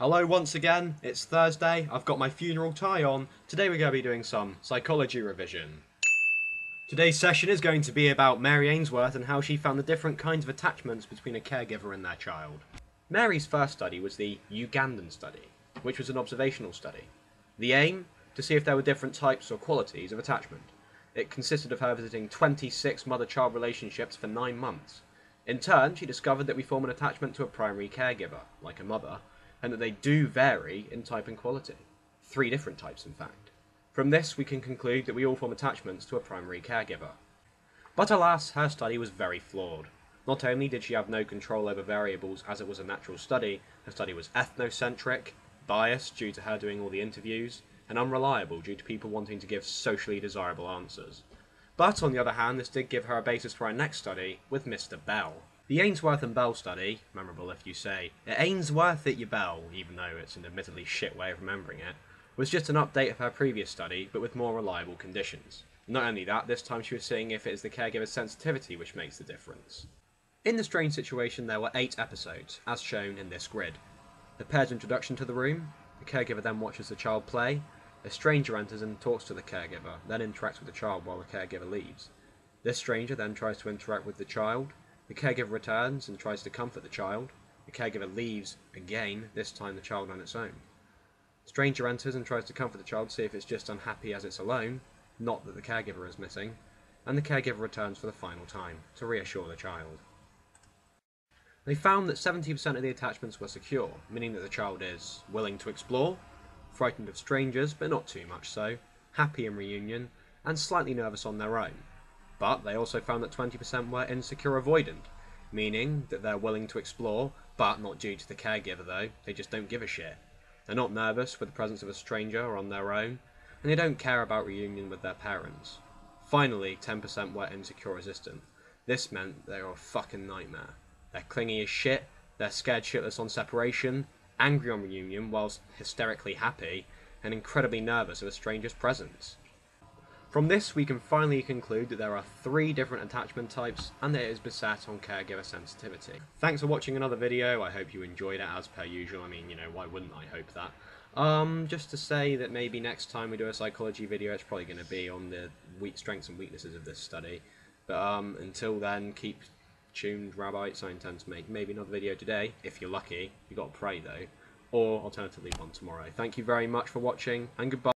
Hello once again, it's Thursday, I've got my funeral tie on. Today we're going to be doing some psychology revision. Today's session is going to be about Mary Ainsworth and how she found the different kinds of attachments between a caregiver and their child. Mary's first study was the Ugandan study, which was an observational study. The aim? To see if there were different types or qualities of attachment. It consisted of her visiting 26 mother-child relationships for 9 months. In turn, she discovered that we form an attachment to a primary caregiver, like a mother, and that they do vary in type and quality. 3 different types, in fact. From this, we can conclude that we all form attachments to a primary caregiver. But alas, her study was very flawed. Not only did she have no control over variables as it was a natural study, her study was ethnocentric, biased due to her doing all the interviews, and unreliable due to people wanting to give socially desirable answers. But on the other hand, this did give her a basis for our next study with Mr. Bell. The Ainsworth and Bell study, memorable if you say, it Ainsworth it you Bell, even though it's an admittedly shit way of remembering it, was just an update of her previous study, but with more reliable conditions. Not only that, this time she was seeing if it is the caregiver's sensitivity which makes the difference. In the strange situation, there were 8 episodes, as shown in this grid. The pair's introduction to the room, the caregiver then watches the child play, a stranger enters and talks to the caregiver, then interacts with the child while the caregiver leaves. This stranger then tries to interact with the child, the caregiver returns and tries to comfort the child, the caregiver leaves again, this time the child on its own. The stranger enters and tries to comfort the child to see if it's just unhappy as it's alone, not that the caregiver is missing, and the caregiver returns for the final time, to reassure the child. They found that 70% of the attachments were secure, meaning that the child is willing to explore, frightened of strangers, but not too much so, happy in reunion, and slightly nervous on their own. But they also found that 20% were insecure avoidant, meaning that they're willing to explore, but not due to the caregiver though, they just don't give a shit. They're not nervous with the presence of a stranger or on their own, and they don't care about reunion with their parents. Finally, 10% were insecure resistant. This meant they were a fucking nightmare. They're clingy as shit, they're scared shitless on separation, angry on reunion whilst hysterically happy, and incredibly nervous of a stranger's presence. From this, we can finally conclude that there are 3 different attachment types, and that it is beset on caregiver sensitivity. Thanks for watching another video, I hope you enjoyed it as per usual. I mean, you know, why wouldn't I hope that? Just to say that maybe next time we do a psychology video, it's probably going to be on the strengths and weaknesses of this study. But until then, keep tuned, Rabbites. I intend to make maybe another video today, if you're lucky. You got to pray though. Or alternatively one tomorrow. Thank you very much for watching, and goodbye.